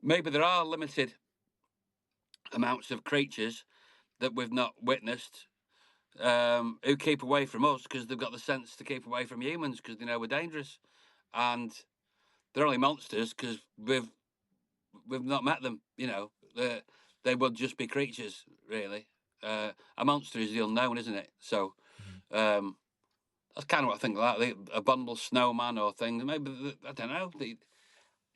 Maybe there are limited amounts of creatures that we've not witnessed, who keep away from us because they've got the sense to keep away from humans because they know we're dangerous, and they're only monsters because we've not met them. They would just be creatures, really. A monster is the unknown, isn't it? So that's kind of what I think. Like a bundle snowman or things. Maybe I don't know.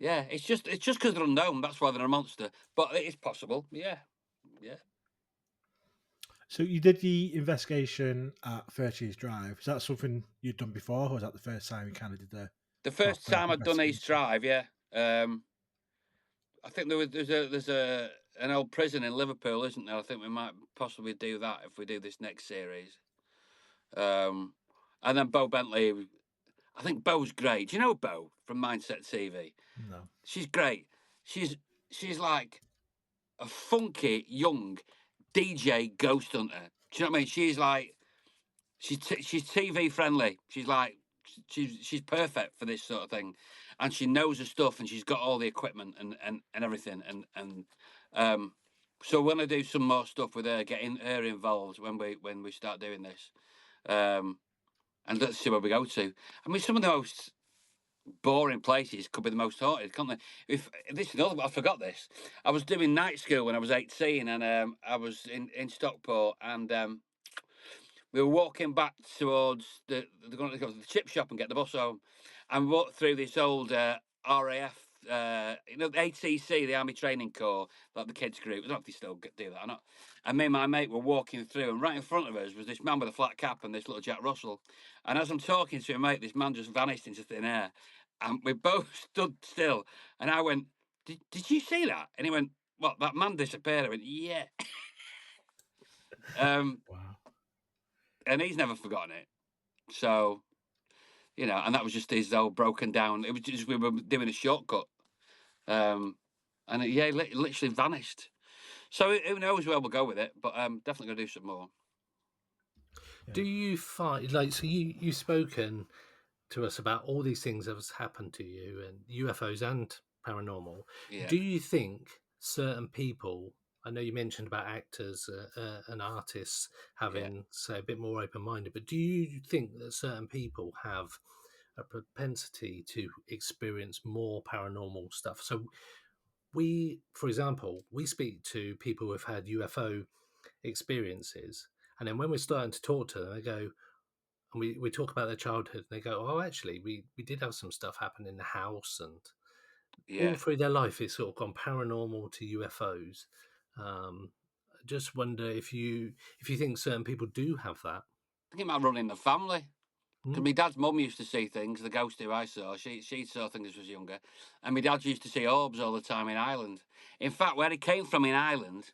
Yeah, it's just because they're unknown. That's why they're a monster. But it is possible. Yeah. So you did the investigation at Fairchief's Drive. Is that something you'd done before, or was that the first time you kind of did the first time I'd done East Drive? Yeah. I think there's an old prison in Liverpool, isn't there? I think we might possibly do that if we do this next series. And then Bo Bentley. I think Bo's great. Do you know Bo from Mindset TV? No. She's great. She's like a funky young DJ ghost hunter. Do you know what I mean? She's like she's TV friendly. She's perfect for this sort of thing, and she knows her stuff, and she's got all the equipment and everything. So when I do some more stuff with her, getting her involved when we start doing this, and let's see where we go to. I mean, some of the most boring places could be the most haunted, can't they? If this is another, I forgot this. I was doing night school when I was 18, and I was in Stockport, and we were walking back towards the going to go to the chip shop and get the bus home, and we walked through this old RAF. The ATC, the Army Training Corps, like the kids group. I don't know if they still do that or not. And me and my mate were walking through, and right in front of us was this man with a flat cap and this little Jack Russell. And as I'm talking to him, mate, this man just vanished into thin air, and we both stood still. And I went, "Did you see that?" And he went, "What? That man disappeared?" I went, "Yeah." Wow. And he's never forgotten it. So, and that was just his old broken down. It was just we were doing a shortcut, and it literally vanished. So who knows where we'll go with it? But definitely gonna do some more. Do you find so you've spoken to us about all these things that has happened to you and UFOs and paranormal? Yeah. Do you think certain people? I know you mentioned about actors and artists having, say, a bit more open-minded, but do you think that certain people have a propensity to experience more paranormal stuff? So for example, we speak to people who have had UFO experiences, and then when we're starting to talk to them, they go, and we talk about their childhood, and they go, "Oh, actually, we did have some stuff happen in the house," and all through their life, it's sort of gone paranormal to UFOs. I just wonder if you think certain people do have that. I think it might run in the family. Because my dad's mum used to see things. The ghost who I saw, she saw things as she was younger, and my dad used to see orbs all the time in Ireland. In fact, where he came from in Ireland,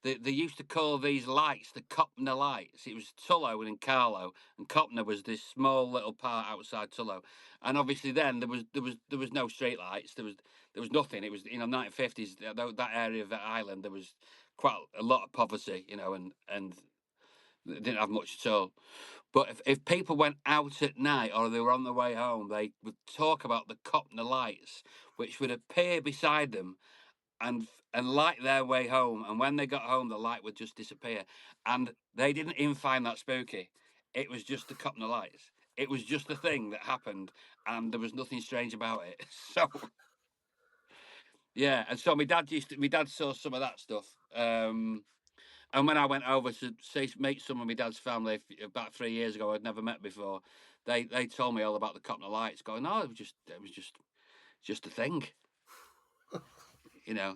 they used to call these lights the Copner lights. It was Tullow and Carlow, and Copner was this small little part outside Tullow. And obviously, then there was no street lights. There was nothing. It was 1950s. That area of that island, there was quite a lot of poverty, and they didn't have much at all. But if people went out at night or they were on their way home, they would talk about the Copner lights, which would appear beside them and light their way home. And when they got home, the light would just disappear. And they didn't even find that spooky. It was just the Copner lights. It was just a thing that happened, and there was nothing strange about it. So, yeah. And so my dad saw some of that stuff. And when I went over to meet some of my dad's family about 3 years ago, I'd never met before. They told me all about the Copner lights. Going, no, it was just a thing,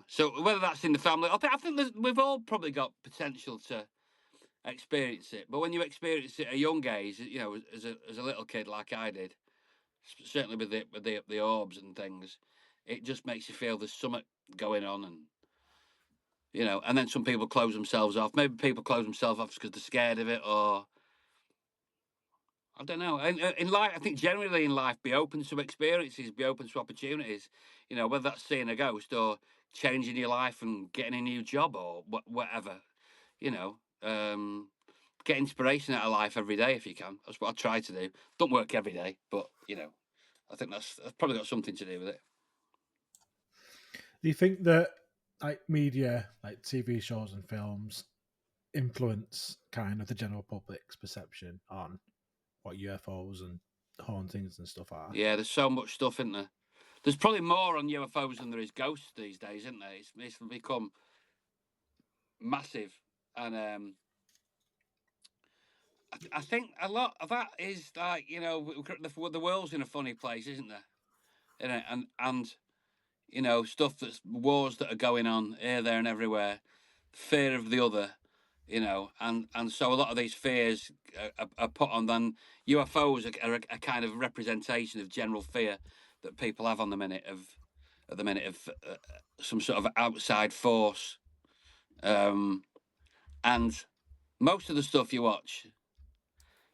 So whether that's in the family, I think we've all probably got potential to experience it. But when you experience it at a young age, as a little kid like I did, certainly with the orbs and things, it just makes you feel there's something going on, and and then some people close themselves off. Maybe people close themselves off because they're scared of it, or I don't know. In life, I think generally in life, be open to experiences, be open to opportunities. Whether that's seeing a ghost or changing your life and getting a new job or whatever. Get inspiration out of life every day if you can. That's what I try to do. Don't work every day, but I think that's probably got something to do with it. Do you think that media, like TV shows and films, influence kind of the general public's perception on what UFOs and hauntings and stuff are? Yeah, there's so much stuff, isn't there? There's probably more on UFOs than there is ghosts these days, isn't there? It's become massive, and I think a lot of that is like the world's in a funny place, isn't there? And stuff that's wars that are going on here, there, and everywhere, fear of the other, and so a lot of these fears are put on. Then UFOs are a kind of representation of general fear that people have on the minute of at the minute of some sort of outside force, and most of the stuff you watch,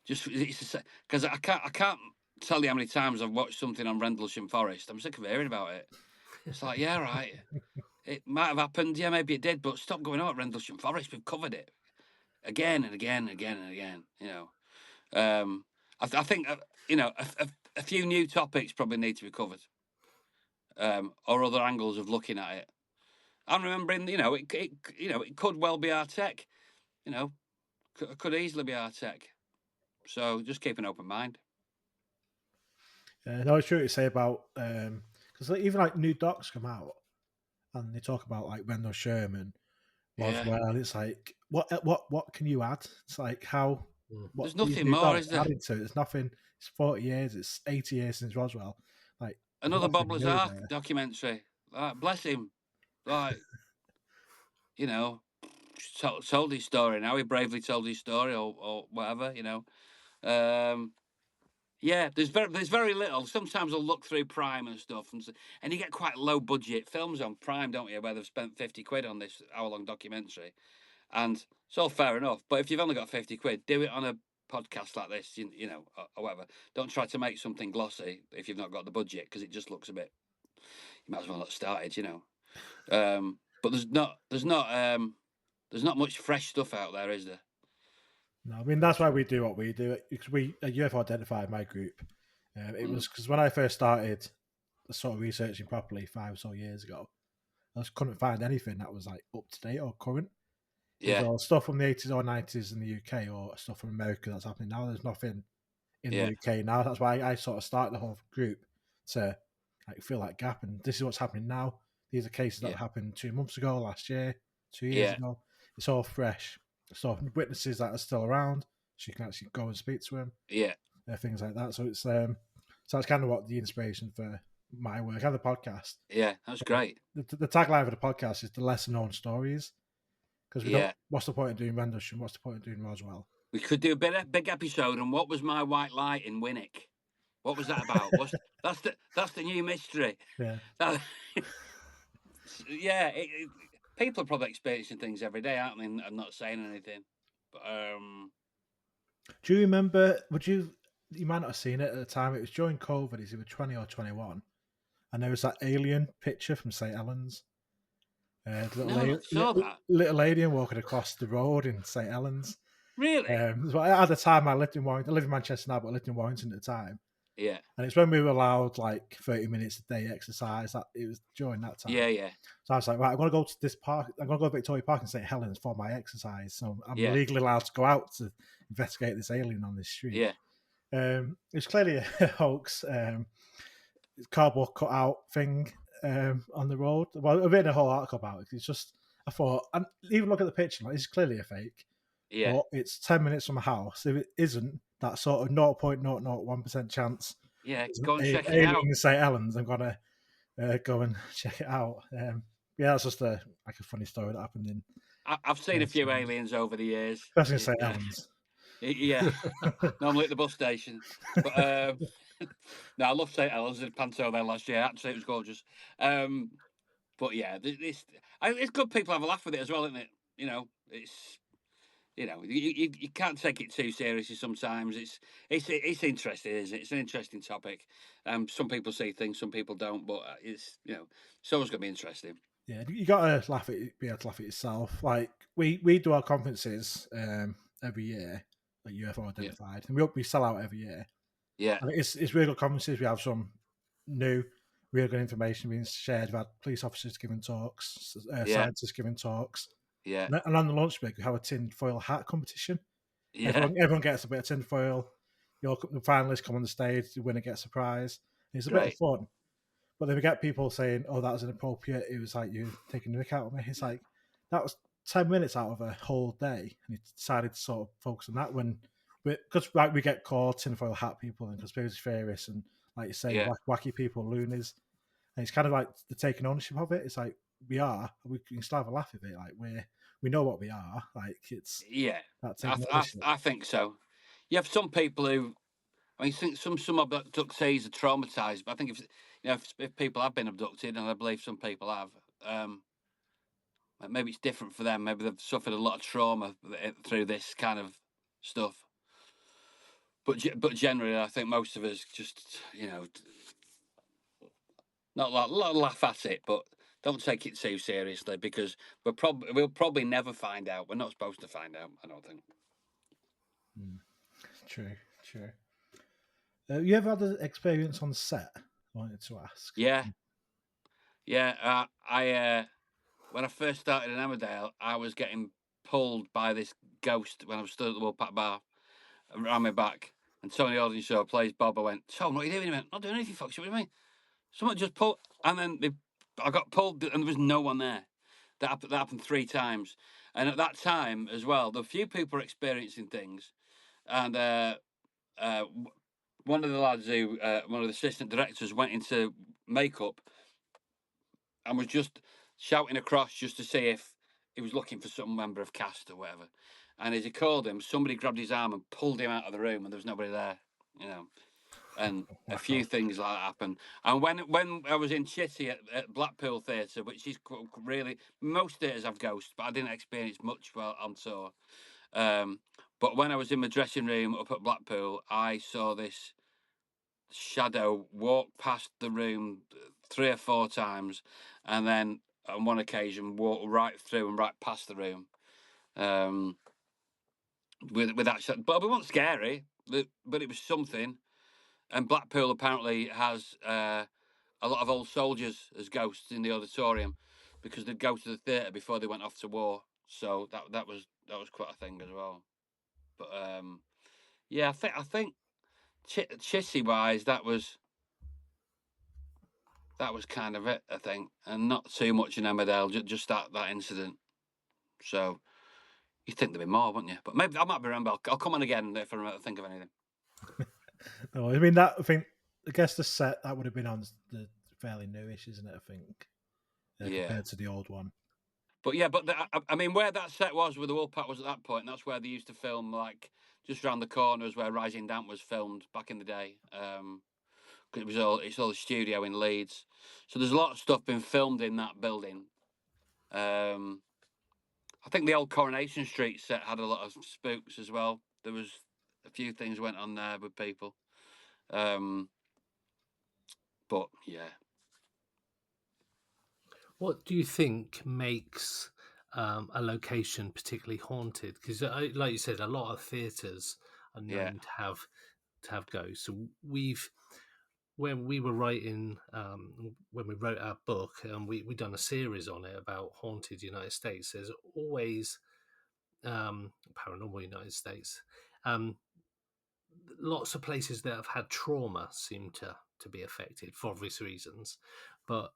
just because I can't tell you how many times I've watched something on Rendlesham Forest. I'm sick of hearing about it. It's like, yeah, right. It might have happened. Yeah, maybe it did. But stop going on at Rendlesham Forest. We've covered it again and again and again and again. You know, I think you know a few new topics probably need to be covered, or other angles of looking at it. I'm remembering, you know, it could well be our tech. You know, could easily be our tech. So just keep an open mind. No, it's true what you say about because even like new docs come out and they talk about like Wendell Sherman, Roswell. It's like what can you add? It's like how there's nothing more, is there? Adding to it. There's nothing. It's 40 years. It's 80 years since Roswell. Like another Bob Lazar documentary. Like, bless him. Like, you know, told his story. Now he bravely told his story, or whatever. You know. Yeah, there's very little. Sometimes I'll look through Prime and stuff, and you get quite low budget films on Prime, don't you? Where they've spent 50 quid on this hour-long documentary, and it's all fair enough. But if you've only got 50 quid, do it on a podcast like this, you know, or whatever. Don't try to make something glossy if you've not got the budget, because it just looks a bit. You might as well not start it, you know. But there's not much fresh stuff out there, is there? No, I mean that's why we do what we do. Because UFO Identified, my group. It was because when I first started sort of researching properly 5 or so years ago, I just couldn't find anything that was like up to date or current. Yeah, or stuff from the 80s or 90s in the UK, or stuff from America that's happening now. There's nothing in the UK now. That's why I sort of started the whole group to like fill that gap. And this is what's happening now. These are cases that happened 2 months ago, last year, 2 years ago. It's all fresh. So witnesses that are still around, so you can actually go and speak to them. Yeah, things like that. So it's so that's kind of what the inspiration for my work and the podcast. Yeah, that's great. The tagline for the podcast is the lesser known stories. Because we don't. What's the point of doing Rendlesham? What's the point of doing Roswell? We could do a big episode on what was my white light in Winnick. What was that about? That's the new mystery. Yeah. Yeah. People are probably experiencing things every day, aren't they? I'm not saying anything, but do you remember? You might not have seen it at the time. It was during COVID. It was 20 or 21, and there was that alien picture from St. Helens. Little lady walking across the road in St. Helens. Really? At the time, I lived in Warrington. I live in Manchester now, but I lived in Warrington at the time. Yeah. And it's when we were allowed like 30 minutes a day exercise. That it was during that time. Yeah, yeah. So I was like, right, I'm going to go to this park. I'm going to go to Victoria Park in St. Helens for my exercise. So I'm legally allowed to go out to investigate this alien on this street. Yeah. It's clearly a hoax. Cardboard cutout thing on the road. Well, I've written a whole article about it. It's just, I thought, and even look at the picture, like, it's clearly a fake. Yeah. But it's 10 minutes from a house. If it isn't, that sort of 0.001% chance. Yeah, go and check it out. In St. Helens, I'm going to go and check it out. That's just a funny story that happened in. I've seen a few aliens over the years. Especially in St. Helens. Yeah, normally at the bus station. But no, I love St. Helens. I did Panto there last year. Actually, it was gorgeous. But yeah, it's good. People have a laugh with it as well, isn't it? You know, it's. You know, you can't take it too seriously sometimes. It's interesting, isn't it? It's an interesting topic. Some people see things, some people don't, but it's always going to be interesting. Yeah, you got to be able to laugh at yourself. Like we do our conferences every year, like UFO Identified, and we sell out every year. Yeah, and it's really good conferences. We have some new, real good information being shared. We've had police officers giving talks, scientists giving talks. Yeah. And on the lunch break, we have a tin foil hat competition. Yeah. Everyone gets a bit of tin foil. The finalists come on the stage, the winner gets a prize. It's a bit of fun. But then we get people saying, oh, that was inappropriate. It was like you taking the mick out of me. It's like, that was 10 minutes out of a whole day. And he decided to sort of focus on that because we get called tinfoil hat people and conspiracy theorists and, like you say, wacky people, loonies. And it's kind of like the taking ownership of it. It's like, we can still have a laugh at it. Like we know what we are. Like it's I think so. You have some people who I mean, some abductees are traumatized, but I think if people have been abducted, and I believe some people have, maybe it's different for them. Maybe they've suffered a lot of trauma through this kind of stuff. But generally, I think most of us just not laugh at it, but don't take it too seriously, because we'll probably never find out. We're not supposed to find out, I don't think. True. You ever had an experience on set? I wanted to ask. Yeah. I when I first started in Emmerdale, I was getting pulled by this ghost when I was still at the Woolpack Bar around my back. And Tony Ordinshaw plays Bob. I went, Tom, what are you doing? He went, not doing anything, Foxy. What do you mean? Someone just pulled, and then I got pulled, and there was no one there. That happened 3 times, and at that time as well, the few people were experiencing things, and one of the lads who, one of the assistant directors, went into makeup and was just shouting across just to see if he was looking for some member of cast or whatever. And as he called him, somebody grabbed his arm and pulled him out of the room, and there was nobody there, And a few things like that happened. And when I was in Chitty at Blackpool Theatre, which is really, most theatres have ghosts, but I didn't experience much while on tour. But when I was in my dressing room up at Blackpool, I saw this shadow walk past the room 3 or 4 times, and then on one occasion walk right through and right past the room. With that shadow, but it wasn't scary. But it was something. And Blackpool apparently has a lot of old soldiers as ghosts in the auditorium, because they'd go to the theatre before they went off to war. So that was quite a thing as well. But yeah, I think Chitty wise, that was kind of it, I think, and not too much in Emmerdale, just that incident. So you'd think there'd be more, wouldn't you? But maybe I might be wrong. I'll come on again if I think of anything. No, I guess the set that would have been on the fairly newish, isn't it? I think, compared to the old one. But yeah, I mean, where that set was with the Woolpack was at that point, and that's where they used to film, like just round the corners where Rising Damp was filmed back in the day. It's all the studio in Leeds, so there's a lot of stuff been filmed in that building. I think the old Coronation Street set had a lot of spooks as well. There was a few things went on there with people. But yeah. What do you think makes a location particularly haunted? Because, like you said, a lot of theatres are known to have ghosts. So when we were writing, when we wrote our book, and we done a series on it about haunted United States. There's always paranormal United States. Lots of places that have had trauma seem to be affected for obvious reasons, but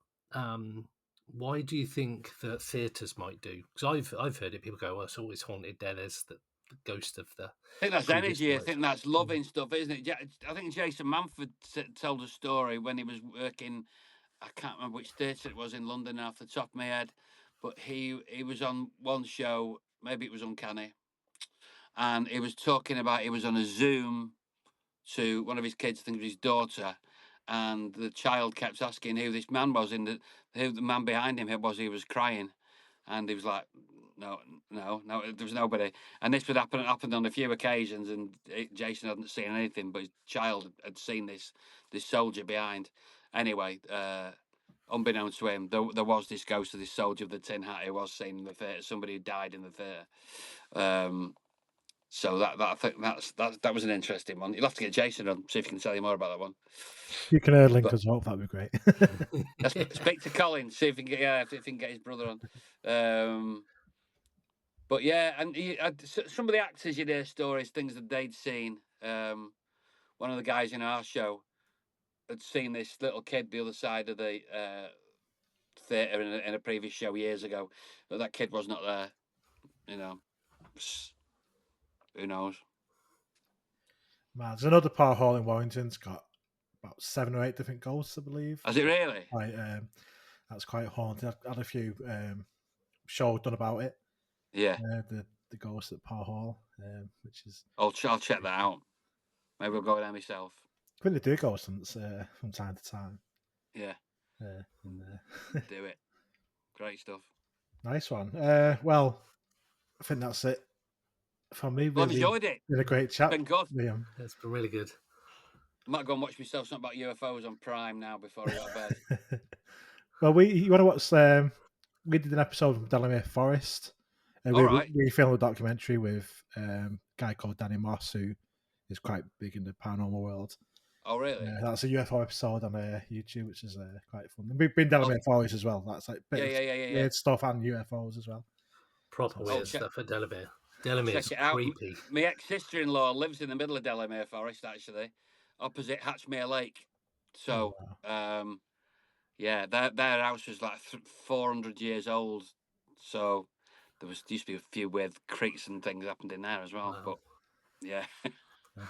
why do you think that theatres might do? Because I've heard it. People go, "Well, it's always haunted there. There's the ghost of the." I think that's energy. I think that's loving stuff, isn't it? I think Jason Manford told a story when he was working. I can't remember which theatre it was in London off the top of my head, but he was on one show. Maybe it was Uncanny, and he was talking about he was on a Zoom to one of his kids, I think it was his daughter, and the child kept asking who this man was, who the man behind him was. He was crying, and he was like, "No, there was nobody." And this would happened on a few occasions, and Jason hadn't seen anything, but his child had seen this soldier behind. Anyway, unbeknownst to him, there was this ghost of this soldier of the tin hat who was seen in the theatre. Somebody who died in the theatre. So that I think that was an interesting one. You'll have to get Jason on, see if he can tell you more about that one. You can link us up. That'd be great. Speak to Colin, see if he can get his brother on. But yeah, and some of the actors, you'd hear stories, things that they'd seen. One of the guys in our show had seen this little kid the other side of the theatre in a previous show years ago, but that kid was not there. Who knows? Man, there's another power hall in Warrington's got about 7 or 8 different ghosts, I believe. Has it really? That's quite haunted. I've had a few shows done about it. Yeah. The ghost at Power Hall, which is. I'll check that out. Maybe I'll go there myself. I think they do go from time to time. Yeah. Do it. Great stuff. Nice one. Well, I think that's it for me. Well, I've enjoyed it. Been a great chat. It's been good. Liam. It's been really good. I might go and watch myself something about UFOs on Prime now before I go to bed. Well, you want to watch? We did an episode from Delamere Forest. We filmed a documentary with a guy called Danny Moss, who is quite big in the paranormal world. Oh, really? That's a UFO episode on YouTube, which is quite fun. We've been Delamere Forest as well. That's like weird stuff and UFOs as well. Proper weird stuff at Delamere. Delamere's creepy. My ex-sister-in-law lives in the middle of Delamere Forest, actually, opposite Hatchmere Lake. So, their house was like 400 years old. So there used to be a few weird creaks and things happened in there as well. Wow. But yeah.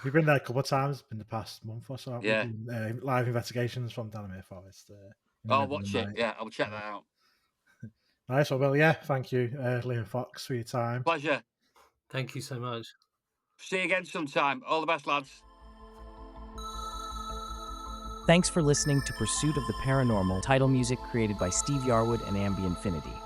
We've been there a couple of times in the past month or so. Yeah. Live investigations from Delamere Forest. I'll watch it. Yeah, I'll check that out. Nice. Well, yeah, thank you, Liam Fox, for your time. Pleasure. Thank you so much. See you again sometime. All the best, lads. Thanks for listening to Pursuit of the Paranormal, title music created by Steve Yarwood and Ambienfinity.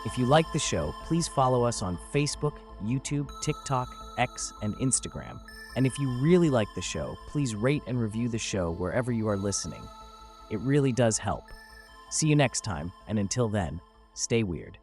If you like the show, please follow us on Facebook, YouTube, TikTok, X, and Instagram. And if you really like the show, please rate and review the show wherever you are listening. It really does help. See you next time, and until then, stay weird.